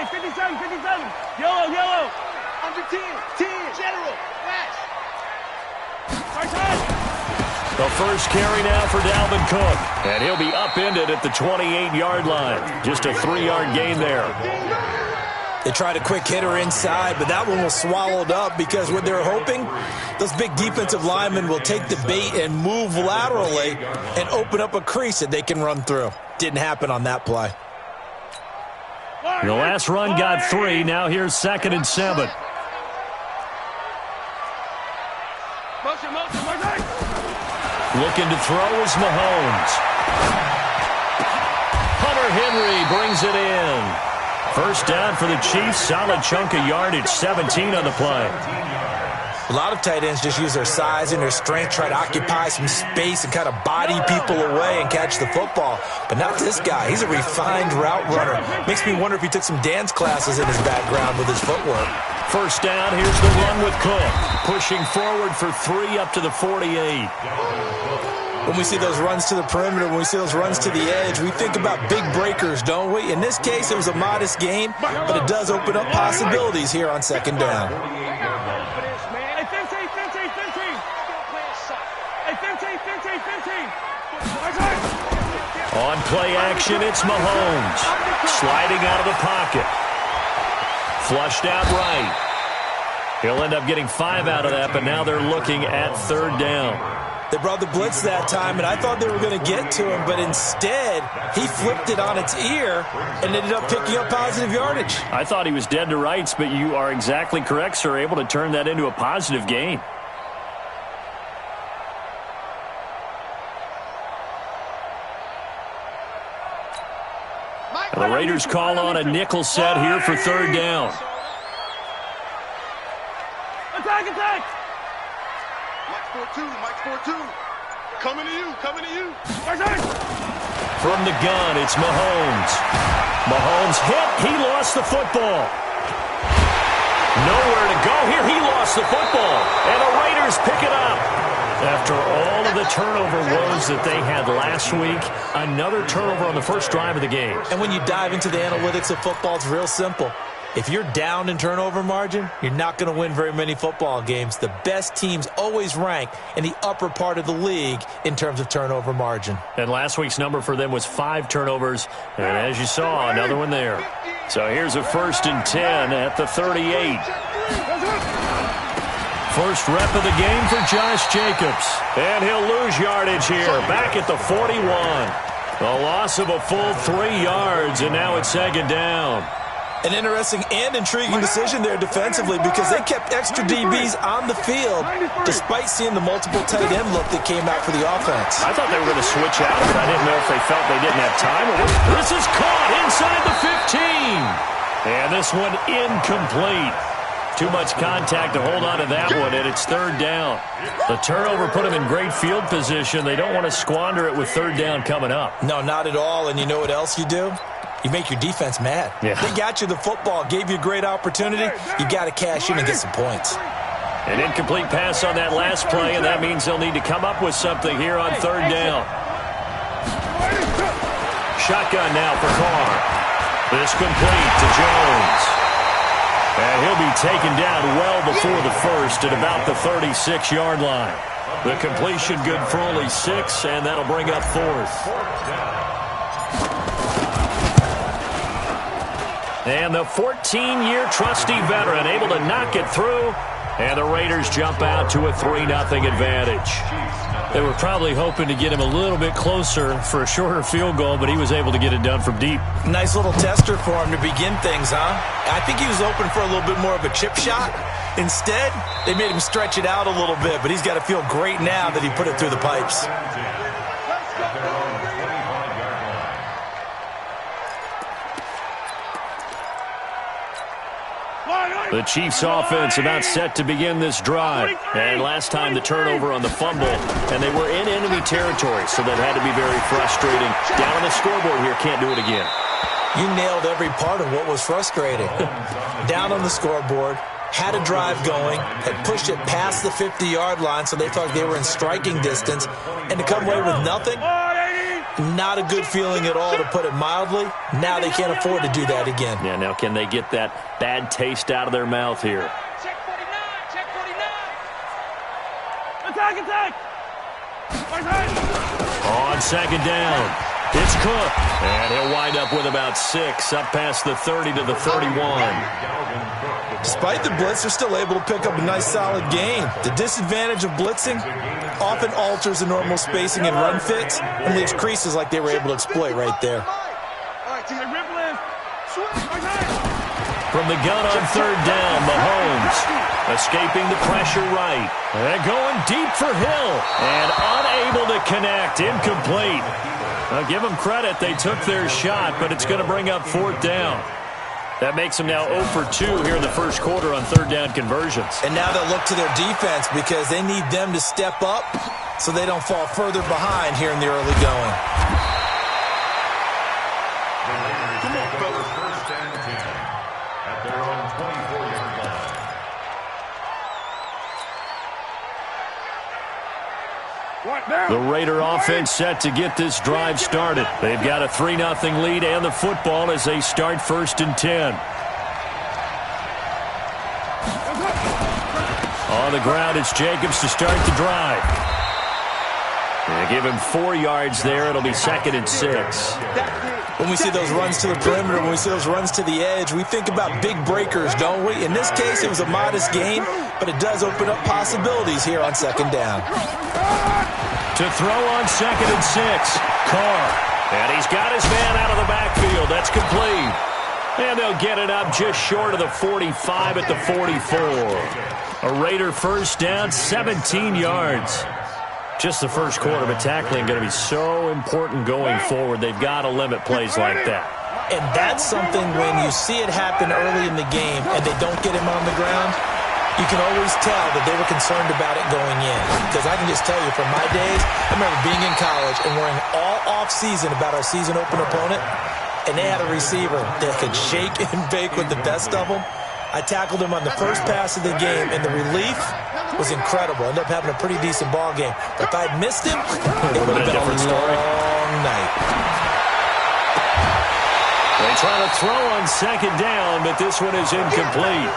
57, 57. Yellow, yellow. Under 10, 10. General, flash. The first carry now for Dalvin Cook. And he'll be upended at the 28-yard line. Just a 3-yard gain there. They tried a quick hitter inside, but that one was swallowed up because what they're hoping, those big defensive linemen will take the bait and move laterally and open up a crease that they can run through. Didn't happen on that play. The last run got 3. Now here's 2nd and 7. Looking to throw is Mahomes. Hunter Henry brings it in. First down for the Chiefs. Solid chunk of yardage, 17 on the play. A lot of tight ends just use their size and their strength, try to occupy some space and kind of body people away and catch the football. But not this guy. He's a refined route runner. Makes me wonder if he took some dance classes in his background with his footwork. First down, here's the run with Cook. Pushing forward for 3 up to the 48. When we see those runs to the perimeter, when we see those runs to the edge, we think about big breakers, don't we? In this case, it was a modest gain, but it does open up possibilities here on 2nd down. On play action, it's Mahomes. Sliding out of the pocket. Flushed out right. He'll end up getting 5 out of that, but now they're looking at 3rd down. They brought the blitz that time, and I thought they were going to get to him, but instead, he flipped it on its ear and ended up picking up positive yardage. I thought he was dead to rights, but you are exactly correct, sir, able to turn that into a positive gain. The Raiders call on a nickel set here for 3rd down. Attack, attack! Mike 4-2, Mike 4-2. Coming to you, coming to you. From the gun, it's Mahomes. Mahomes hit. He lost the football. Nowhere to go here. He lost the football. And the Raiders pick it up. After all of the turnover woes that they had last week, another turnover on the first drive of the game. And when you dive into the analytics of football, it's real simple. If you're down in turnover margin, you're not going to win very many football games. The best teams always rank in the upper part of the league in terms of turnover margin. And last week's number for them was 5 turnovers. And as you saw, another one there. So here's a 1st and 10 at the 38. First rep of the game for Josh Jacobs. And he'll lose yardage here, back at the 41. A loss of a full 3 yards, and now it's 2nd down. An interesting and intriguing decision there defensively because they kept extra DBs on the field despite seeing the multiple tight end look that came out for the offense. I thought they were going to switch out, but I didn't know if they felt they didn't have time. This is caught inside the 15. And this one incomplete. Too much contact to hold on to that one, and it's 3rd down. The turnover put them in great field position. They don't want to squander it with 3rd down coming up. No, not at all. And you know what else you do? You make your defense mad. Yeah. They got you the football, gave you a great opportunity. You got to cash in and get some points. An incomplete pass on that last play, and that means they'll need to come up with something here on 3rd down. Shotgun now for Carr. This complete to Jones. And he'll be taken down well before the first at about the 36-yard line. The completion good for only 6, and that'll bring up 4th. And the 14-year trusty veteran able to knock it through. And the Raiders jump out to a 3-0 advantage. They were probably hoping to get him a little bit closer for a shorter field goal, but he was able to get it done from deep. Nice little tester for him to begin things, huh? I think he was open for a little bit more of a chip shot. Instead, they made him stretch it out a little bit, but he's got to feel great now that he put it through the pipes. The Chiefs offense about set to begin this drive. And last time the turnover on the fumble, and they were in enemy territory, so that had to be very frustrating. Down on the scoreboard here, can't do it again. You nailed every part of what was frustrating. Down on the scoreboard, had a drive going, had pushed it past the 50-yard line, so they thought they were in striking distance, and to come away with nothing, Not a good feeling at all, to put it mildly. Now they can't afford to do that again. Yeah, now can they get that bad taste out of their mouth here? Check 49, check 49. Attack, attack. On second down, it's Cook. And he'll wind up with about 6, up past the 30 to the 31. Despite the blitz, they're still able to pick up a nice, solid gain. The disadvantage of blitzing often alters the normal spacing and run fits and leaves creases like they were able to exploit right there. From the gun on third down, Mahomes escaping the pressure right. And going deep for Hill. And unable to connect. Incomplete. I'll give them credit. They took their shot, but it's going to bring up fourth down. That makes them now 0 for 2 here in the first quarter on third down conversions. And now they'll look to their defense because they need them to step up so they don't fall further behind here in the early going. Come on, fellas. First and 10 at their own 24-yard line. The Raider offense set to get this drive started. They've got a 3-0 lead and the football as they start first and 10. On the ground, it's Jacobs to start the drive. They give him 4 yards there. It'll be second and 6. When we see those runs to the perimeter, when we see those runs to the edge, we think about big breakers, don't we? In this case, it was a modest gain, but it does open up possibilities here on second down. To throw on second and 6, Carr. And he's got his man out of the backfield. That's complete. And they'll get it up just short of the 45 at the 44. A Raider first down, 17 yards. Just the first quarter, but tackling going to be so important going forward. They've got to limit plays like that. And that's something when you see it happen early in the game and they don't get him on the ground, you can always tell that they were concerned about it going in. Because I can just tell you from my days, I remember being in college and worrying all off-season about our season open opponent, and they had a receiver that could shake and bake with the best of them. I tackled him on the first pass of the game, and the relief was incredible. Ended up having a pretty decent ball game. But if I'd missed him, it would have been a long night. They try to throw on second down, but this one is incomplete.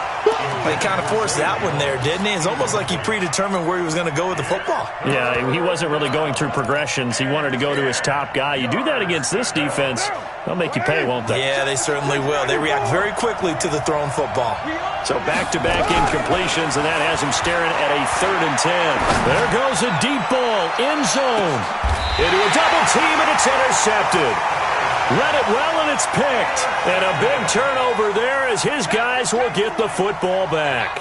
He kind of forced that one there, didn't he? It's almost like he predetermined where he was going to go with the football. Yeah, he wasn't really going through progressions. He wanted to go to his top guy. You do that against this defense, they'll make you pay, won't they? Yeah, they certainly will. They react very quickly to the thrown football. So back-to-back incompletions, and that has him staring at a 3rd and 10. There goes a deep ball, end zone. Into a double team, and it's intercepted. Read it well, and it's picked. And a big turnover there as his guys will get the football back.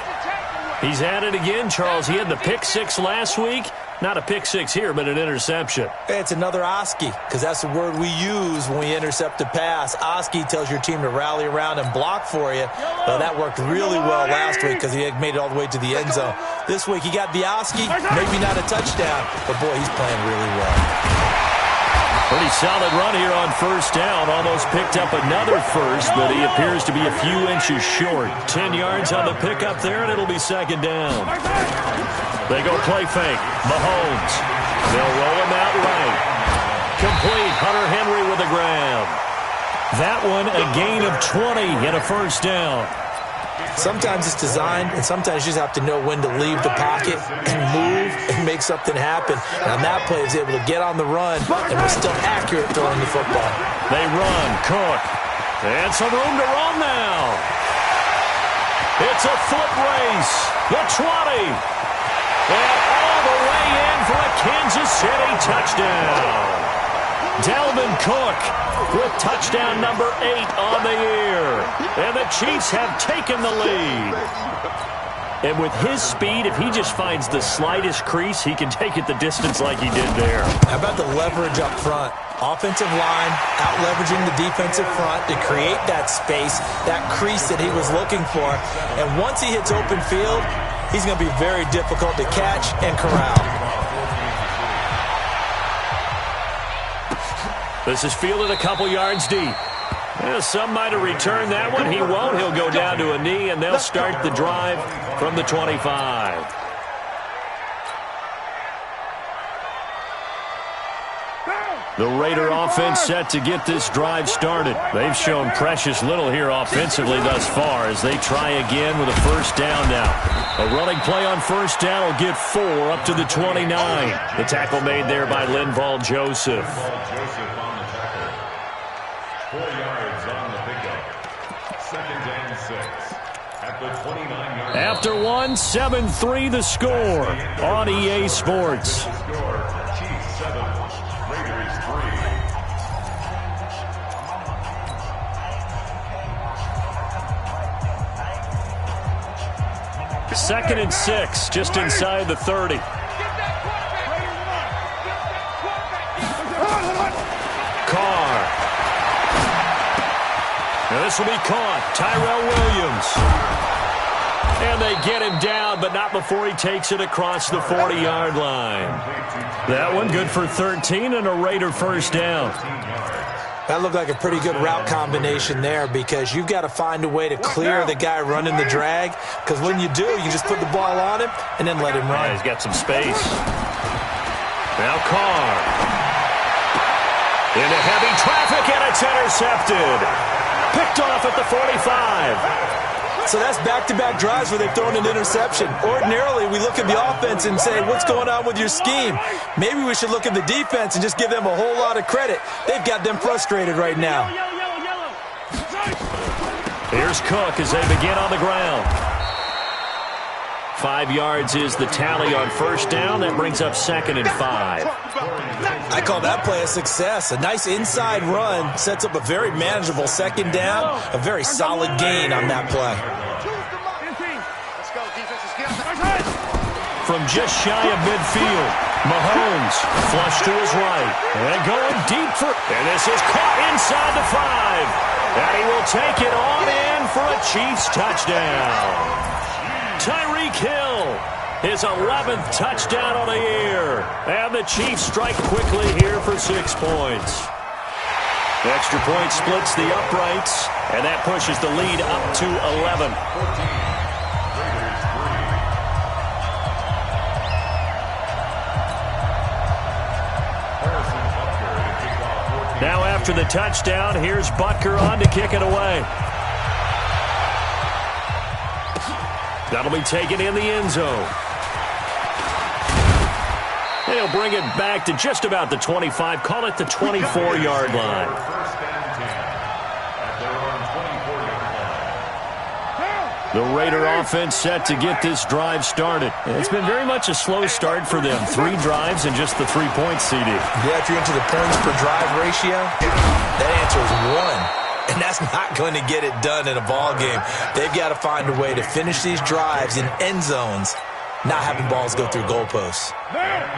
He's at it again, Charles. He had the pick 6 last week. Not a pick 6 here, but an interception. It's another Oski, because that's the word we use when we intercept a pass. Oski tells your team to rally around and block for you. Well, that worked really well last week because he had made it all the way to the end zone. This week he got the Oski, maybe not a touchdown, but boy, he's playing really well. Pretty solid run here on first down. Almost picked up another first, but he appears to be a few inches short. 10 yards on the pickup there, and it'll be second down. They go play fake. Mahomes. They'll roll him out right. Complete. Hunter Henry with a grab. That one a gain of 20 and a first down. Sometimes it's designed, and sometimes you just have to know when to leave the pocket and move and make something happen. And on that play, he was able to get on the run and was still accurate throwing the football. They run. Cook. And some room to run now. It's a foot race. The 20. And all the way in for a Kansas City touchdown. Dalvin Cook with touchdown number 8 on the year. And the Chiefs have taken the lead. And with his speed, if he just finds the slightest crease, he can take it the distance like he did there. How about the leverage up front? Offensive line out-leveraging the defensive front to create that space, that crease that he was looking for. And once he hits open field, he's going to be very difficult to catch and corral. This is fielded a couple yards deep. Yeah, some might have returned that one. He won't. He'll go down to a knee, and they'll start the drive from the 25. The Raider offense set to get this drive started. They've shown precious little here offensively thus far as they try again with a first down now. A running play on first down will get 4 up to the 29. The tackle made there by Linval Joseph. 4 yards on the pickup. 2nd and 6 at the 29-yard line. After 1, 7-3 the score on EA Sports. Chiefs 7, Raiders 3. 2nd and 6, just inside the 30. Carr. Now this will be caught. Tyrell Williams. And they get him down, but not before he takes it across the 40-yard line. That one good for 13 and a Raider first down. That looked like a pretty good route combination there because you've got to find a way to clear the guy running the drag, because when you do, you just put the ball on him and then let him run. Yeah, he's got some space. Now Carr. Into heavy traffic, and it's intercepted. Picked off at the 45. So that's back-to-back drives where they've thrown an interception. Ordinarily, we look at the offense and say, what's going on with your scheme? Maybe we should look at the defense and just give them a whole lot of credit. They've got them frustrated right now. Here's Cook as they begin on the ground. 5 yards is the tally on first down. That brings up 2nd and 5. I call that play a success. A nice inside run sets up a very manageable 2nd down. A very solid gain on that play. From just shy of midfield, Mahomes flush to his right. And going deep for... And this is caught inside the 5. And he will take it on in for a Chiefs touchdown. Tyreek Hill, his 11th touchdown on the year. And the Chiefs strike quickly here for 6 points. The extra point splits the uprights, and that pushes the lead up to 11. Now after the touchdown, here's Butker on to kick it away. That'll be taken in the end zone. They'll bring it back to just about the 25. Call it the 24-yard line. The Raider offense set to get this drive started. It's been very much a slow start for them. 3 drives and just the 3 points, CD. Yeah, if you're into the points per drive ratio, that answer is 1. And that's not going to get it done in a ball game. They've got to find a way to finish these drives in end zones, not having balls go through goalposts.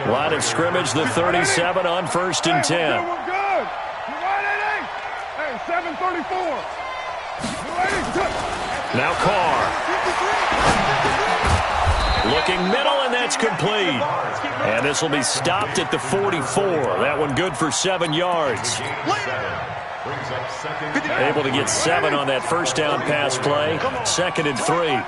Line of scrimmage, the 37 on 1st and 10. We're good. Hey, 7:34. Now Carr. Looking middle, and that's complete. And this will be stopped at the 44. That one good for 7 yards. Able to get 7 on that first down pass play. 2nd and 3.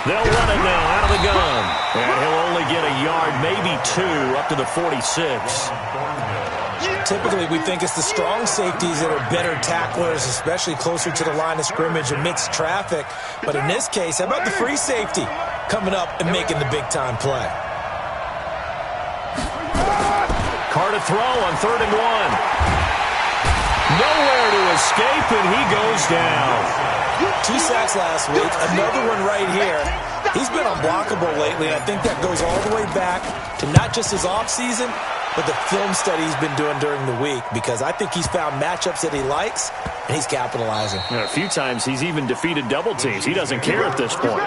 They'll run it now out of the gun. And he'll only get a yard, maybe 2, up to the 46. Typically, we think it's the strong safeties that are better tacklers, especially closer to the line of scrimmage amidst traffic. But in this case, how about the free safety coming up and making the big-time play? Carr to throw on 3rd and 1. Nowhere to escape, and he goes down. 2 sacks last week, another one right here. He's been unblockable lately, and I think that goes all the way back to not just his offseason, but the film study he's been doing during the week, because I think he's found matchups that he likes, and he's capitalizing. A few times he's even defeated double teams. He doesn't care at this point.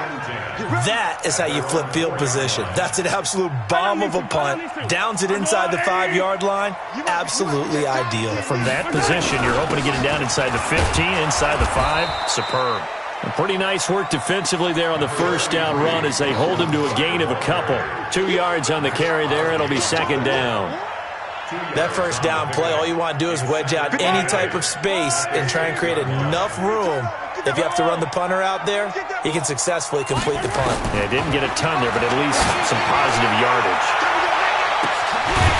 That is how you flip field position. That's an absolute bomb of a punt. Downs it inside the 5-yard line. Absolutely ideal. From that position, you're hoping to get it down inside the 15, inside the 5. Superb. And pretty nice work defensively there on the first down run as they hold him to a gain of a couple. 2 yards on the carry there. It'll be 2nd down. That first down play, all you want to do is wedge out any type of space and try and create enough room. If you have to run the punter out there, he can successfully complete the punt. Yeah, didn't get a ton there, but at least some positive yardage.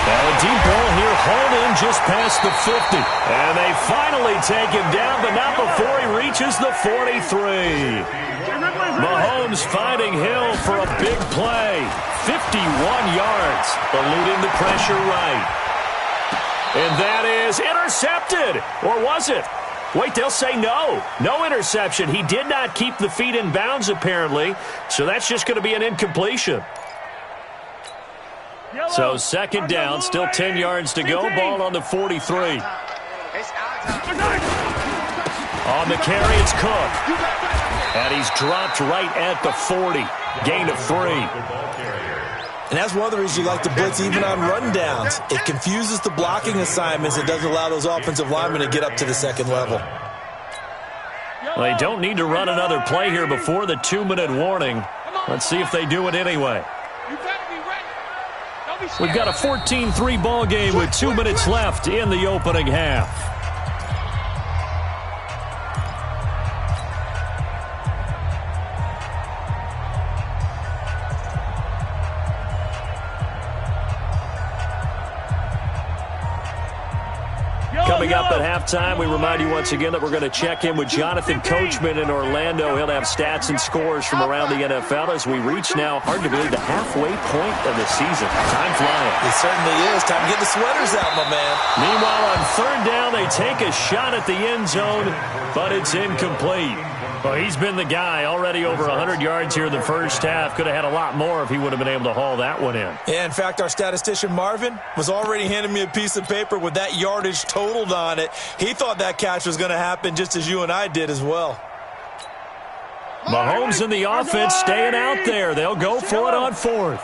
Now a deep ball here, hauled in just past the 50. And they finally take him down, but not before he reaches the 43. Mahomes finding Hill for a big play. 51 yards, eluding the pressure right. And that is intercepted. Or was it? Wait, they'll say no. No interception. He did not keep the feet in bounds, apparently. So that's just going to be an incompletion. So second down, still 10 yards to go. Ball on the 43. On the carry, it's Cook. And he's dropped right at the 40. Gain of 3. And that's one of the reasons you like to blitz even on rundowns. It confuses the blocking assignments. It doesn't allow those offensive linemen to get up to the second level. Well, they don't need to run another play here before the 2-minute warning. Let's see if they do it anyway. We've got a 14-3 ball game with 2 minutes left in the opening half. Coming up at halftime, we remind you once again that we're going to check in with Jonathan Coachman in Orlando. He'll have stats and scores from around the NFL as we reach now, hard to believe, the halfway point of the season. Time flying. It certainly is. Time to get the sweaters out, my man. Meanwhile, on third down, they take a shot at the end zone, but it's incomplete. Well, he's been the guy, already over 100 yards here in the first half. Could have had a lot more if he would have been able to haul that one in. Yeah, in fact, our statistician Marvin was already handing me a piece of paper with that yardage totaled on it. He thought that catch was going to happen just as you and I did as well. Mahomes and the offense staying out there. They'll go for it on fourth.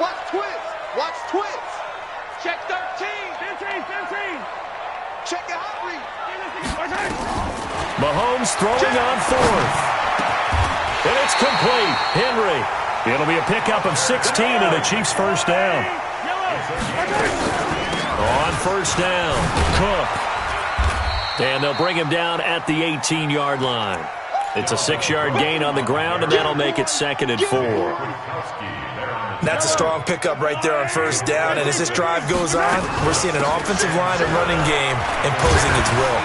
Watch twist. Watch twist. Check 13. 15. Check your hot read. Mahomes throwing on fourth. And it's complete. Henry. It'll be a pickup of 16 and a Chiefs first down. On first down, Cook. And they'll bring him down at the 18-yard line. It's a 6-yard gain on the ground, and that'll make it 2nd and 4. That's a strong pickup right there on first down. And as this drive goes on, we're seeing an offensive line and running game imposing its will.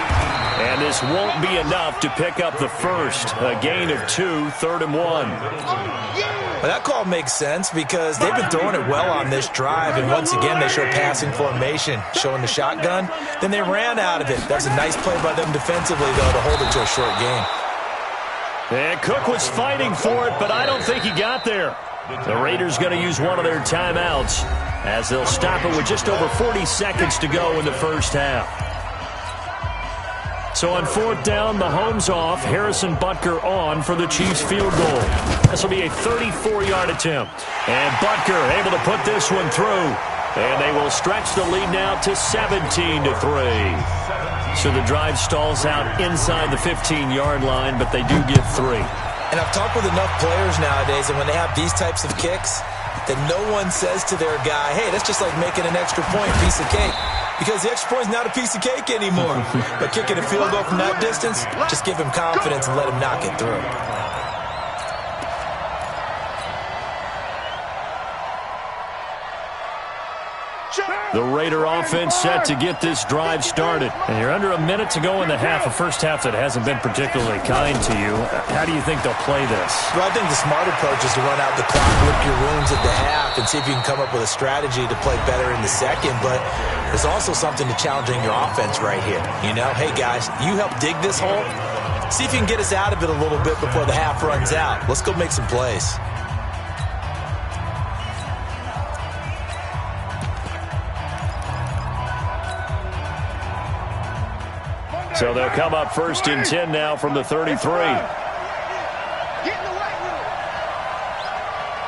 And this won't be enough to pick up the first. A gain of 2, 3rd and 1. Well, that call makes sense because they've been throwing it well on this drive. And once again, they show passing formation, showing the shotgun. Then they ran out of it. That's a nice play by them defensively, though, to hold it to a short gain. And Cook was fighting for it, but I don't think he got there. The Raiders going to use one of their timeouts as they'll stop it with just over 40 seconds to go in the first half. So on fourth down, Mahomes off, Harrison Butker on for the Chiefs field goal. This will be a 34-yard attempt. And Butker able to put this one through. And they will stretch the lead now to 17-3. So the drive stalls out inside the 15-yard line, but they do get 3. And I've talked with enough players nowadays, and when they have these types of kicks, that no one says to their guy, hey, that's just like making an extra point, piece of cake. Because the extra point is not a piece of cake anymore. But kicking a field goal from that distance, just give him confidence and let him knock it through. The Raider offense set to get this drive started. And you're under a minute to go in the half, a first half that hasn't been particularly kind to you. How do you think they'll play this? Well, I think the smart approach is to run out the clock, lick your wounds at the half, and see if you can come up with a strategy to play better in the second. But there's also something to challenging your offense right here. You know, hey, guys, you help dig this hole. See if you can get us out of it a little bit before the half runs out. Let's go make some plays. So they'll come up 1st and 10 now from the 33. Get in the right room.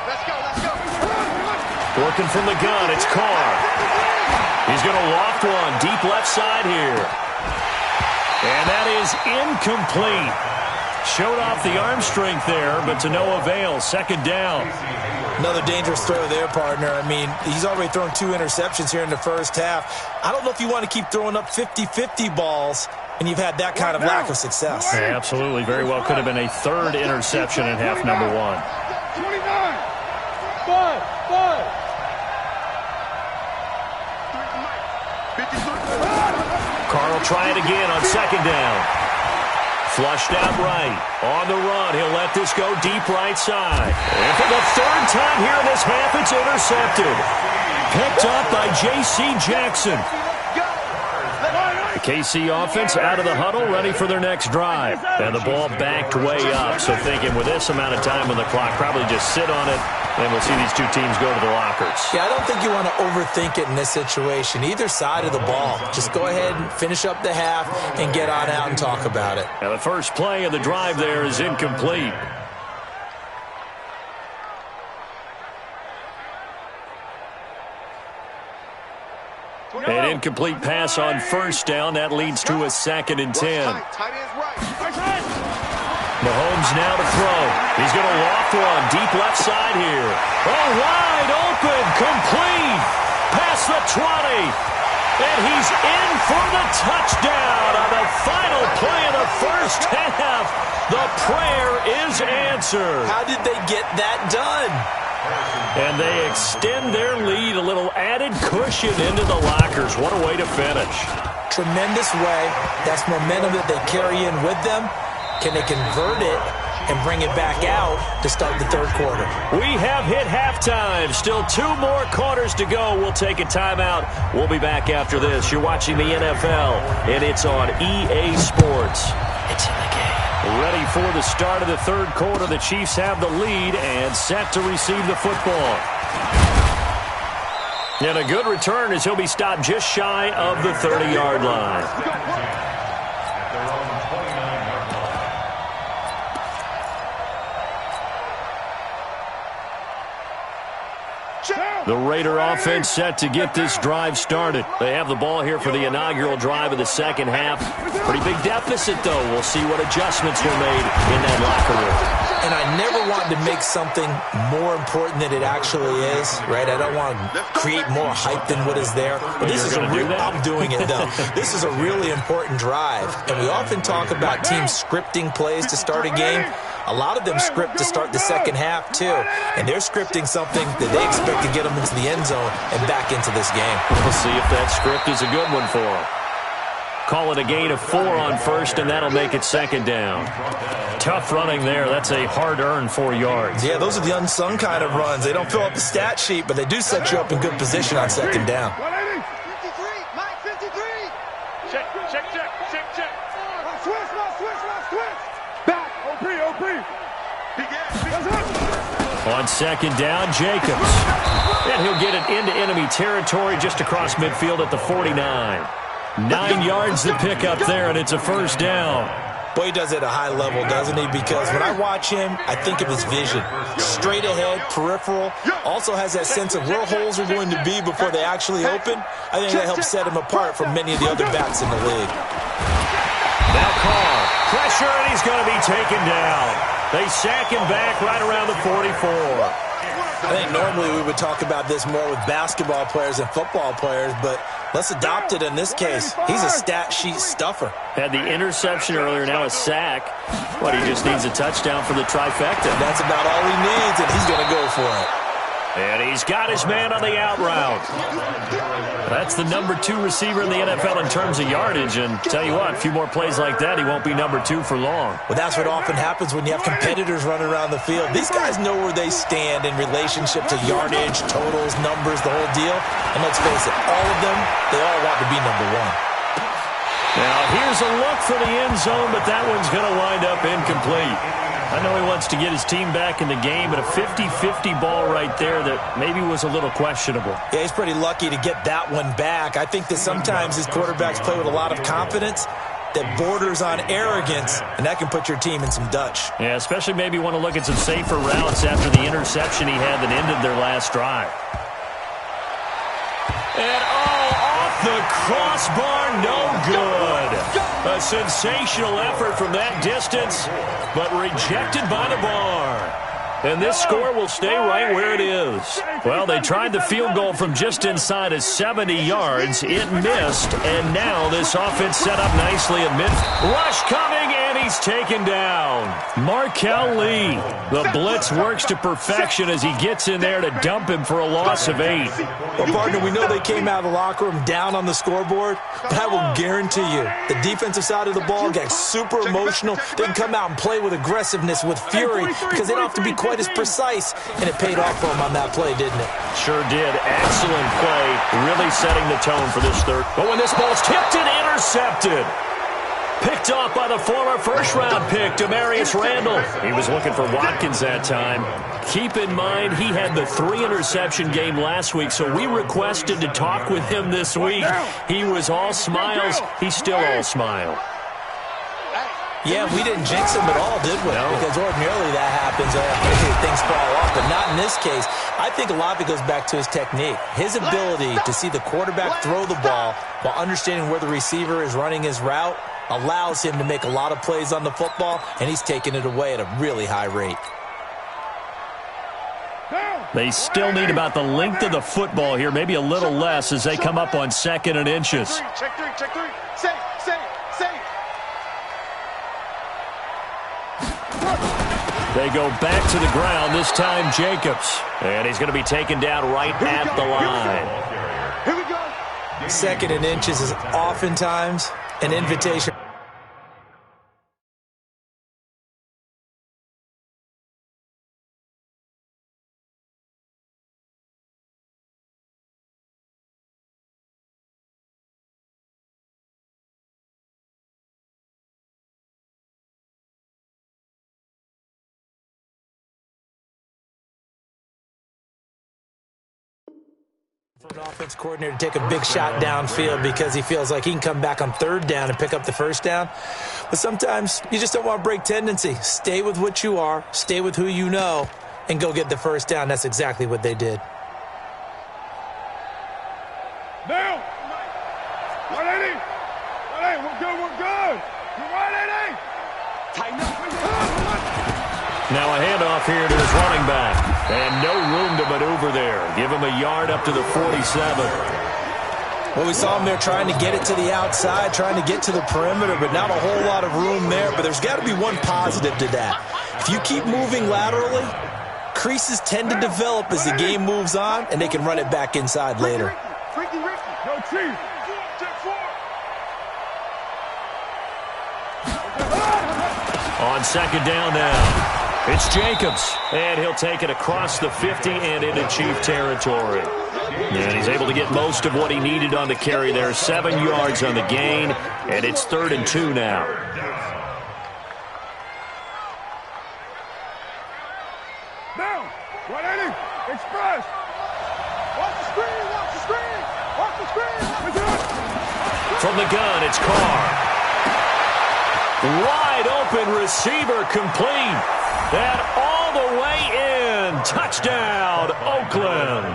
Let's go. Working from the gun, it's Carr. He's going to loft one deep left side here. And that is incomplete. Showed off the arm strength there, but to no avail. Second down. Another dangerous throw there, partner. I mean, he's already thrown 2 interceptions here in the first half. I don't know if you want to keep throwing up 50-50 balls, and you've had that kind of lack of success. Yeah, absolutely. Very well could have been a 3rd interception in half number 1. 29. 5. Carr will try it again on second down. Flushed out right. On the run, he'll let this go deep right side. And for the 3rd time here in this half, it's intercepted. Picked up by J.C. Jackson. The KC offense out of the huddle, ready for their next drive. And the ball backed way up, so thinking with this amount of time on the clock, probably just sit on it, and we'll see these two teams go to the lockers. Yeah, I don't think you want to overthink it in this situation. Either side of the ball. Just go ahead and finish up the half and get on out and talk about it. And the first play of the drive there is incomplete. An incomplete pass on first down. That leads to a 2nd and 10. Mahomes now to throw. He's going to loft one. Deep left side here. Oh, wide open. Complete. Past the 20. And he's in for the touchdown on the final play of the first half. The prayer is answered. How did they get that done? And they extend their lead, a little added cushion into the lockers. What a way to finish. Tremendous way. That's momentum that they carry in with them. Can they convert it and bring it back out to start the 3rd quarter? We have hit halftime. Still 2 more quarters to go. We'll take a timeout. We'll be back after this. You're watching the NFL, and it's on EA Sports. It's in the game. Ready for the start of the 3rd quarter. The Chiefs have the lead and set to receive the football. And a good return as he'll be stopped just shy of the 30-yard line. The Raider offense set to get this drive started. They have the ball here for the inaugural drive of the second half. Pretty big deficit, though. We'll see what adjustments were made in that locker room. And I never want to make something more important than it actually is, right? I don't want to create more hype than what is there. But this is I'm doing it, though. This is a really important drive. And we often talk about teams scripting plays to start a game. A lot of them script to start the second half, too. And they're scripting something that they expect to get them into the end zone and back into this game. We'll see if that script is a good one for them. Call it a gain of 4 on first, and that'll make it second down. Tough running there. That's a hard-earned 4 yards. Yeah, those are the unsung kind of runs. They don't fill up the stat sheet, but they do set you up in good position on second down. 53, Mike 53. Check. Switch. Back, OP. On second down, Jacobs. And he'll get it into enemy territory just across midfield at the 49. 9 yards to pick up there, and it's a first down. Boy, he does it at a high level, doesn't he? Because when I watch him, I think of his vision. Straight ahead, peripheral. Also has that sense of where holes are going to be before they actually open. I think that helps set him apart from many of the other backs in the league. Now Carr. Pressure, and he's going to be taken down. They sack him back right around the 44. I think normally we would talk about this more with basketball players and football players, but let's adopt it in this case. He's a stat sheet stuffer. Had the interception earlier, now a sack. He just needs a touchdown for the trifecta. That's about all he needs, and he's going to go for it. And he's got his man on the out route. That's the number 2 receiver in the NFL in terms of yardage. And tell you what, a few more plays like that, he won't be number 2 for long. Well, that's what often happens when you have competitors running around the field. These guys know where they stand in relationship to yardage, totals, numbers, the whole deal. And let's face it, all of them, they all want to be number 1. Now, here's a look for the end zone, but that one's going to wind up incomplete. I know he wants to get his team back in the game, but a 50-50 ball right there that maybe was a little questionable. Yeah, he's pretty lucky to get that one back. I think that sometimes his quarterbacks play with a lot of confidence that borders on arrogance, and that can put your team in some Dutch. Yeah, especially maybe want to look at some safer routes after the interception he had that ended their last drive. And off the crossbar, no good. A sensational effort from that distance, but rejected by the bar. And this score will stay right where it is. Well, they tried the field goal from just inside of 70 yards. It missed, and now this offense set up nicely at mid. Rush coming, and he's taken down. Markel Lee. The blitz works to perfection as he gets in there to dump him for a loss of 8. Well, partner, we know they came out of the locker room down on the scoreboard, but I will guarantee you the defensive side of the ball gets super emotional. They can come out and play with aggressiveness, with fury, because they don't have to be quite as precise, and it paid off for them on that play, didn't it? Sure did. Excellent play, really setting the tone for this third. But when this ball's tipped and intercepted, picked off by the former first-round pick, Demarius Randall. He was looking for Watkins that time. Keep in mind, he had the 3-interception game last week, so we requested to talk with him this week. He was all smiles. He's still all smile. Yeah, we didn't jinx him at all, did we? No. Because ordinarily that happens. Things fall off, but not in this case. I think a lot of it goes back to his technique. His ability to see the quarterback throw the ball while understanding where the receiver is running his route allows him to make a lot of plays on the football, and he's taking it away at a really high rate. They still need about the length of the football here, maybe a little less as they come up on 2nd and inches. Check three. Safe. They go back to the ground, this time Jacobs. And he's going to be taken down right at the line. Here we go. 2nd and inches is oftentimes an invitation. For an offense coordinator to take a big shot downfield because he feels like he can come back on 3rd down and pick up the 1st down. But sometimes you just don't want to break tendency. Stay with what you are, stay with who you know, and go get the 1st down. That's exactly what they did. Now! 180! 180, we're good! You're 180! Tighten up! Now a handoff here to his running back. And no room to maneuver there. Give him a yard up to the 47. Well, we saw him there trying to get it to the outside, trying to get to the perimeter, but not a whole lot of room there. But there's got to be one positive to that. If you keep moving laterally, creases tend to develop as the game moves on, and they can run it back inside later. Ricky. Yo, Chief. On 2nd down now. It's Jacobs, and he'll take it across the 50 and into Chief territory. And he's able to get most of what he needed on the carry there. 7 yards on the gain, and it's 3rd and 2 now. Now, 180, express. Watch the screen. From the gun, it's Carr. Wide open receiver complete. And all the way in. Touchdown, Oakland.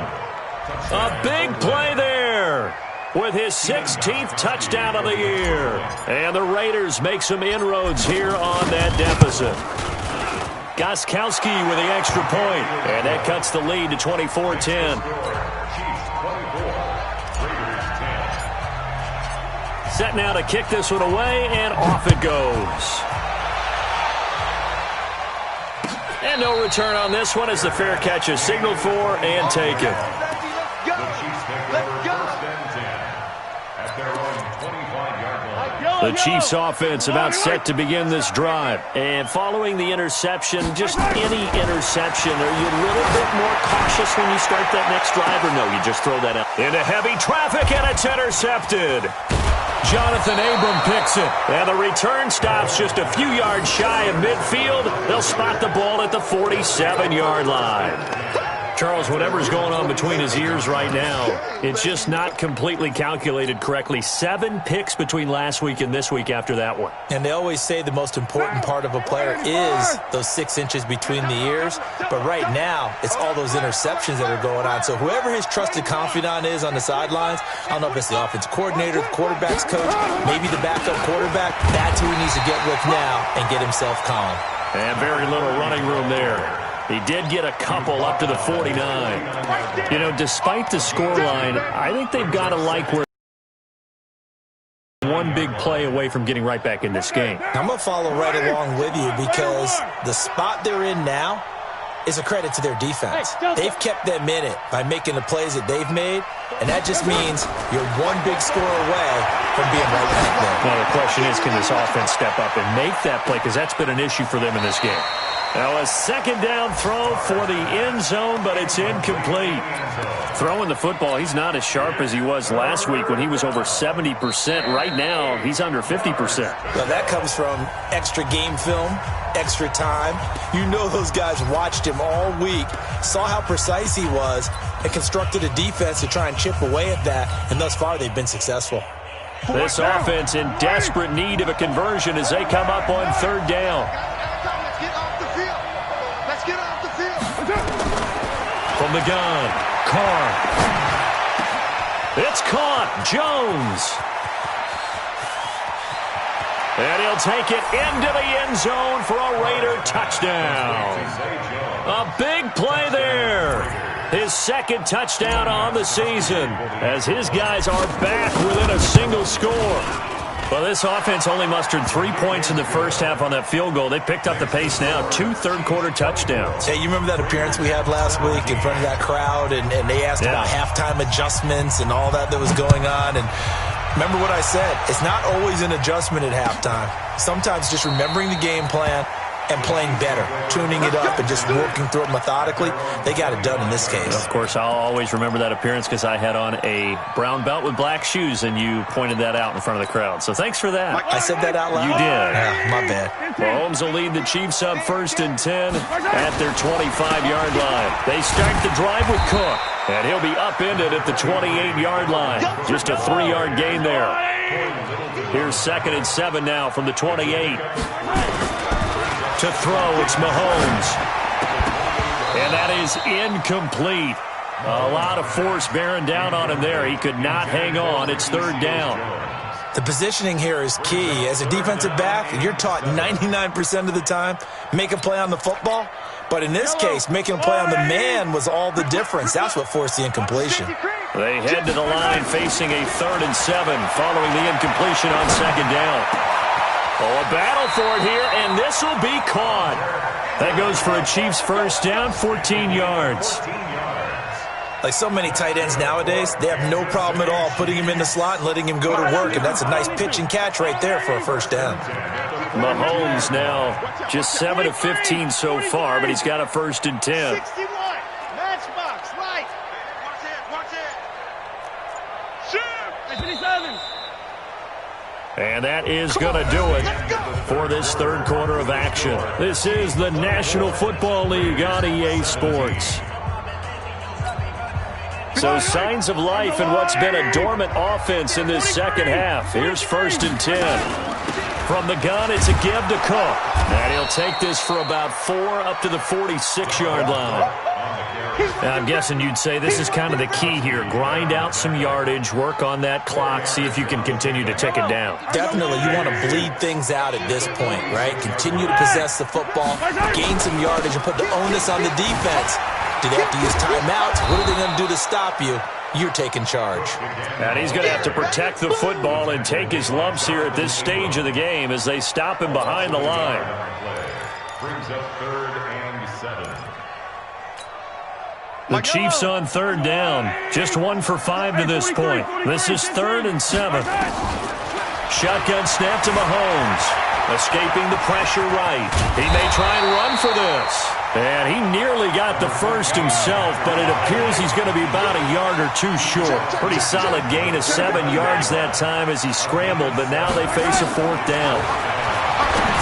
A big play there with his 16th touchdown of the year. And the Raiders make some inroads here on that deficit. Gostkowski with the extra point. And that cuts the lead to 24-10. Set now to kick this one away, and off it goes. And no return on this one as the fair catch is signaled for and taken. The Chiefs offense about set to begin this drive. And following the interception, just any interception, are you a little bit more cautious when you start that next drive, or no, you just throw that out? Into heavy traffic, and it's intercepted. Jonathan Abram picks it, and the return stops just a few yards shy of midfield. They'll spot the ball at the 47-yard line. Charles, whatever's going on between his ears right now, it's just not completely calculated correctly. 7 picks between last week and this week after that one. And they always say the most important part of a player is those 6 inches between the ears. But right now, it's all those interceptions that are going on. So whoever his trusted confidant is on the sidelines, I don't know if it's the offensive coordinator, the quarterback's coach, maybe the backup quarterback, that's who he needs to get with now and get himself calm. And very little running room there. He did get a couple up to the 49. You know, despite the scoreline, I think they've got to like where one big play away from getting right back in this game. I'm going to follow right along with you because the spot they're in now is a credit to their defense. They've kept them in it by making the plays that they've made, and that just means you're one big score away from being right back there. Now the question is, can this offense step up and make that play? Because that's been an issue for them in this game. Now a second down throw for the end zone, but it's incomplete. Throwing the football, he's not as sharp as he was last week when he was over 70%. Right now, he's under 50%. Well, that comes from extra game film, extra time. You know those guys watched him all week, saw how precise he was, and constructed a defense to try and chip away at that, and thus far they've been successful. This offense in desperate need of a conversion as they come up on third down. From the gun, Carr. It's caught. Jones. And he'll take it into the end zone for a Raider touchdown. A big play there. His second touchdown on the season as his guys are back within a single score. Well, this offense only mustered 3 points in the first half on that field goal. They picked up the pace now. 2 third-quarter touchdowns. Hey, you remember that appearance we had last week in front of that crowd, and they asked about halftime adjustments and all that was going on, and remember what I said. It's not always an adjustment at halftime. Sometimes just remembering the game plan and playing better, tuning it up and just working through it methodically. They got it done in this case. Of course, I'll always remember that appearance because I had on a brown belt with black shoes, and you pointed that out in front of the crowd. So thanks for that. I said that out loud? You did. My bad. Mahomes will lead the Chiefs up 1st and 10 at their 25-yard line. They start the drive with Cook, and he'll be upended at the 28-yard line. Just a 3-yard gain there. Here's 2nd and 7 now from the 28. To throw, it's Mahomes. And that is incomplete. A lot of force bearing down on him there. He could not hang on. It's 3rd down. The positioning here is key. As a defensive back, you're taught 99% of the time, make a play on the football. But in this case, making a play on the man was all the difference. That's what forced the incompletion. They head to the line facing a 3rd and 7 following the incompletion on 2nd down. Oh, a battle for it here, and this will be caught. That goes for a Chiefs first down, 14 yards. Like so many tight ends nowadays, they have no problem at all putting him in the slot and letting him go to work, and that's a nice pitch and catch right there for a first down. Mahomes now just 7 of 15 so far, but he's got a 1st and 10. 61, matchbox, right. Watch it. Shoot. 57. And that is going to do it for this 3rd quarter of action. This is the National Football League on EA Sports. So signs of life in what's been a dormant offense in this second half. Here's 1st and 10. From the gun, it's a give to Cook. And he'll take this for about 4 up to the 46-yard line. Now, I'm guessing you'd say this is kind of the key here. Grind out some yardage, work on that clock, see if you can continue to tick it down. Definitely, you want to bleed things out at this point, right? Continue to possess the football, gain some yardage, and put the onus on the defense. Do they have to use timeouts? What are they going to do to stop you? You're taking charge. And he's going to have to protect the football and take his lumps here at this stage of the game as they stop him behind the line. Brings up 3rd and 7. The Chiefs on 3rd down. Just 1 for 5 to this point. This is 3rd and 7. Shotgun snap to Mahomes. Escaping the pressure right. He may try and run for this. And he nearly got the first himself, but it appears he's going to be about a yard or 2 short. Pretty solid gain of 7 yards that time as he scrambled, but now they face a 4th down.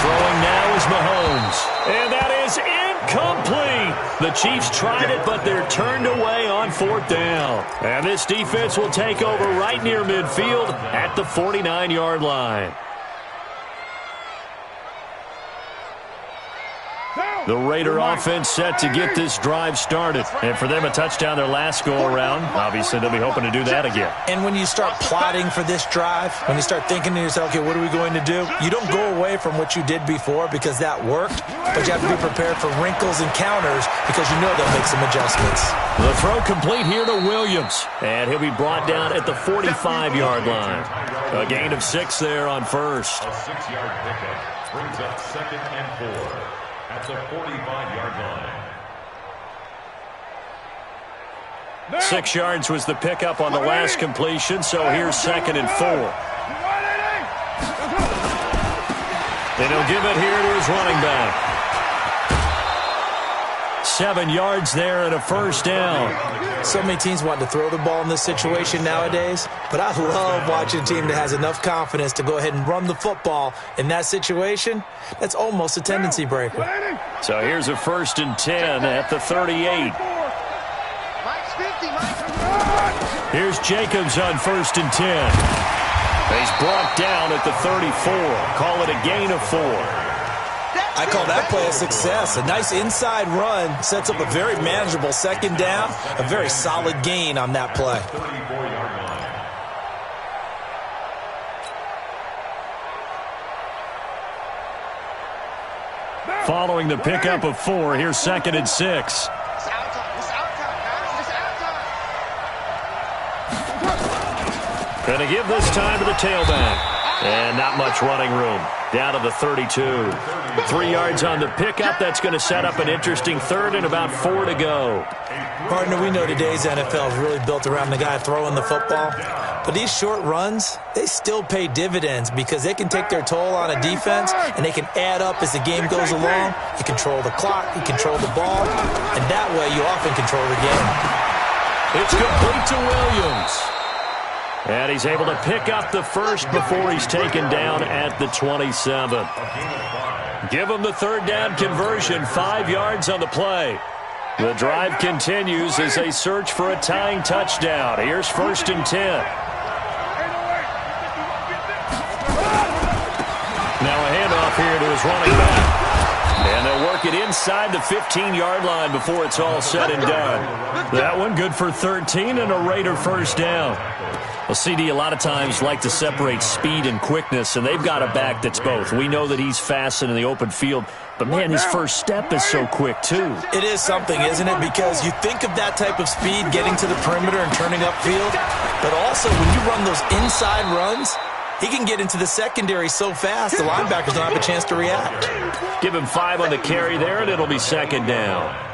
Throwing now is Mahomes. And that is Complete. The Chiefs tried it, but they're turned away on 4th down. And this defense will take over right near midfield at the 49-yard line. The Raider offense set to get this drive started. And for them, a touchdown their last go-around. Obviously, they'll be hoping to do that again. And when you start plotting for this drive, when you start thinking to yourself, okay, what are we going to do? You don't go away from what you did before because that worked, but you have to be prepared for wrinkles and counters because you know they'll make some adjustments. The throw complete here to Williams. And he'll be brought down at the 45-yard line. A gain of 6 there on first. A 6-yard pickup brings up 2nd and 4. At the 45-yard line. 6 yards was the pickup on the last completion, so here's 2nd and 4. And he'll give it here to his running back. 7 yards there and a first down. So many teams want to throw the ball in this situation nowadays, but I love watching a team that has enough confidence to go ahead and run the football in that situation. That's almost a tendency breaker. So here's a 1st and 10 at the 38. Here's Jacobs on 1st and 10. He's brought down at the 34. Call it a gain of 4. I call that play a success. A nice inside run sets up a very manageable 2nd down. A very solid gain on that play. 34-yard line. Following the pickup of 4, here's 2nd and 6. Going to give this time to the tailback. And not much running room. Down to the 32. 3 yards on the pickup. That's going to set up an interesting 3rd and about 4 to go. Partner, we know today's NFL is really built around the guy throwing the football. But these short runs, they still pay dividends because they can take their toll on a defense and they can add up as the game goes along. You control the clock, you control the ball, and that way you often control the game. It's complete to Williams. And he's able to pick up the first before he's taken down at the 27. Give him the 3rd down conversion, 5 yards on the play. The drive continues as they search for a tying touchdown. Here's 1st and 10. Now a handoff here to his running back. And they'll work it inside the 15-yard line before it's all said and done. That one good for 13 and a Raider 1st down. Well, CD, a lot of times like to separate speed and quickness, and they've got a back that's both. We know that he's fast in the open field, but, man, his first step is so quick, too. It is something, isn't it? Because you think of that type of speed getting to the perimeter and turning upfield, but also when you run those inside runs, he can get into the secondary so fast the linebackers don't have a chance to react. Give him 5 on the carry there, and it'll be 2nd down.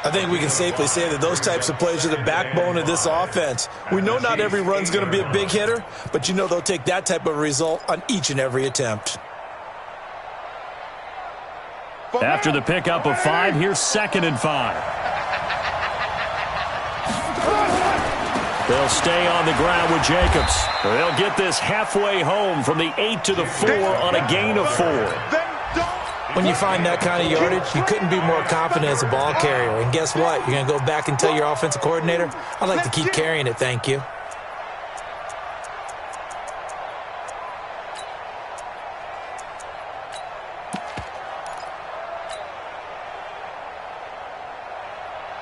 I think we can safely say that those types of plays are the backbone of this offense. We know not every run's going to be a big hitter, but you know they'll take that type of result on each and every attempt. After the pickup of 5, here's 2nd and 5. They'll stay on the ground with Jacobs. They'll get this halfway home from the 8 to the 4 on a gain of 4. When you find that kind of yardage, you couldn't be more confident as a ball carrier. And guess what? You're going to go back and tell your offensive coordinator, I'd like to keep carrying it, thank you.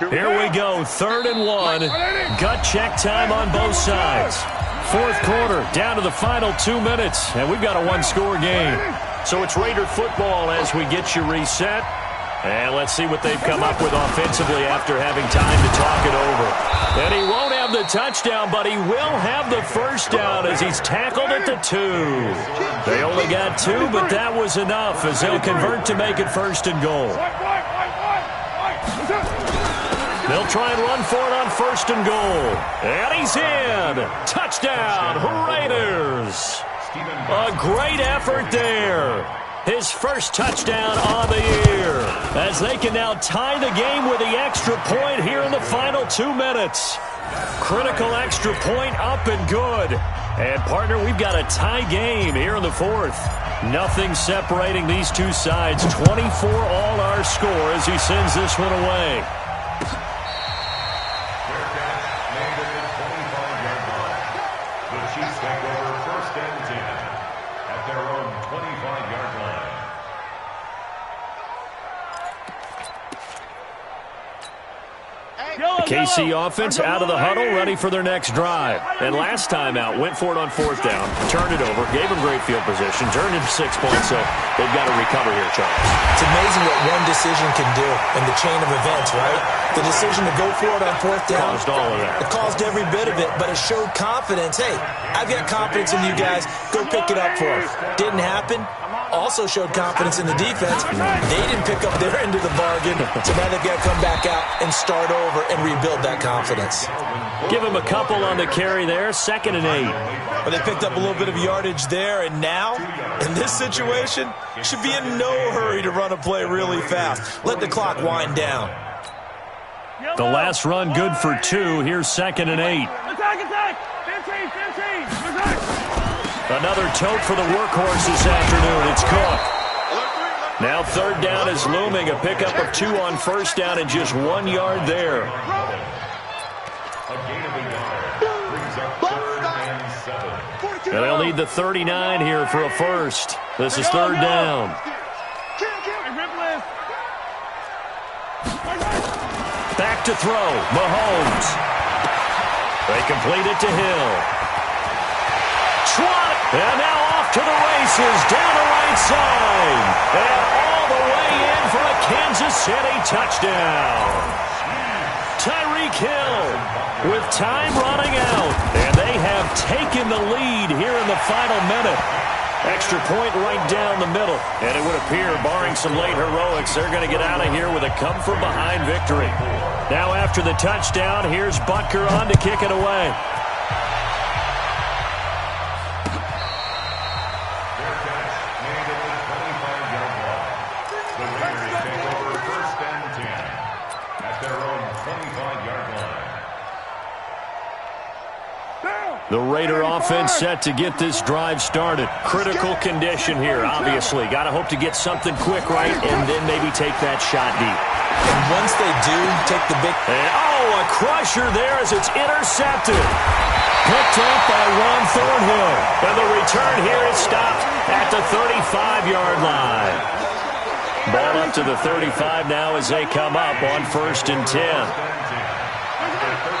Here we go, 3rd and 1. Gut check time on both sides. 4th quarter, down to the final 2 minutes, and we've got a 1-score game. So it's Raider football as we get you reset. And let's see what they've come up with offensively after having time to talk it over. And he won't have the touchdown, but he will have the first down as he's tackled at the 2. They only got 2, but that was enough as they'll convert to make it 1st and goal. They'll try and run for it on 1st and goal. And he's in. Touchdown, Raiders. A great effort there. His first touchdown on the year. As they can now tie the game with the extra point here in the final 2 minutes. Critical extra point up and good. And, partner, we've got a tie game here in the fourth. Nothing separating these two sides. 24 all our score as he sends this one away. KC offense out of the huddle, ready for their next drive. And last time out, went for it on fourth down, turned it over, gave them great field position, turned into 6 points, so they've got to recover here, Charles. It's amazing what one decision can do in the chain of events, right? The decision to go for it on fourth down. Caused all of that. It caused every bit of it, but it showed confidence. Hey, I've got confidence in you guys. Go pick it up for us. Didn't happen. Also showed confidence in the defense. They didn't pick up their end of the bargain, so now they've got to come back out and start over and rebuild that confidence. Give him a couple on the carry there, 2nd and 8. But they picked up a little bit of yardage there, and now, in this situation, should be in no hurry to run a play really fast. Let the clock wind down. The last run good for 2. Here's 2nd and 8. Attack! 15! Another tote for the workhorse this afternoon. It's Cook. Now 3rd down is looming. A pickup of 2 on 1st down and just 1 yard there. And they'll need the 39 here for a first. This is 3rd down. Back to throw. Mahomes. They complete it to Hill. And now off to the races, down the right side. And all the way in for a Kansas City touchdown. Tyreek Hill with time running out. And they have taken the lead here in the final minute. Extra point right down the middle. And it would appear, barring some late heroics, they're going to get out of here with a come-from-behind victory. Now after the touchdown, here's Butker on to kick it away. The Raider offense set to get this drive started. Critical condition here, obviously. Got to hope to get something quick right and then maybe take that shot deep. And once they do, take the big... And, a crusher there as it's intercepted. Picked up by Ron Thornhill. And the return here is stopped at the 35-yard line. Ball up to the 35 now as they come up on 1st and 10.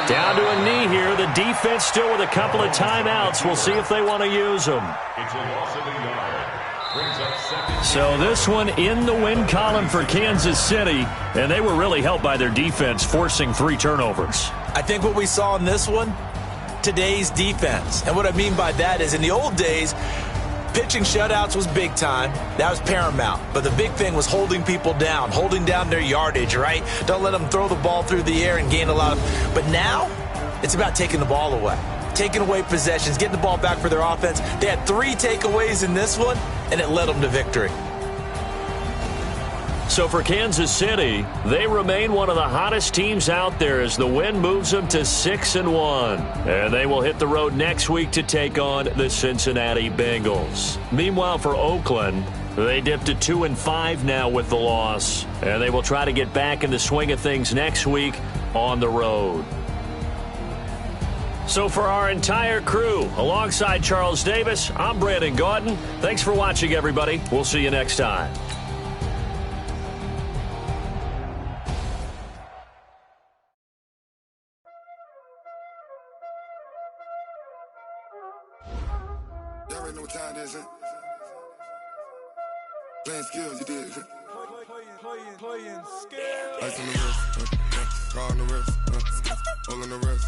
Down to a knee here. The defense still with a couple of timeouts. We'll see if they want to use them. So this one in the win column for Kansas City, and they were really helped by their defense forcing 3 turnovers. I think what we saw in this one, today's defense. And what I mean by that is in the old days, pitching shutouts was big time. That was paramount. But the big thing was holding people down, holding down their yardage, right? Don't let them throw the ball through the air and gain a lot of... But now, it's about taking the ball away. Taking away possessions, getting the ball back for their offense. They had 3 takeaways in this one, and it led them to victory. So for Kansas City, they remain one of the hottest teams out there as the win moves them to 6-1. And they will hit the road next week to take on the Cincinnati Bengals. Meanwhile, for Oakland, they dipped to 2-5 now with the loss. And they will try to get back in the swing of things next week on the road. So for our entire crew, alongside Charles Davis, I'm Brandon Gaudin. Thanks for watching, everybody. We'll see you next time. Y'all already know what time it is, huh? Playing skills, you did. Playing skills. Ice on the wrist, car on the wrist, hole on the wrist,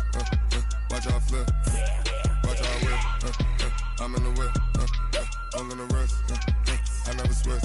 watch out flip, watch out whip, I'm in the whip, hole on the wrist, I never switch.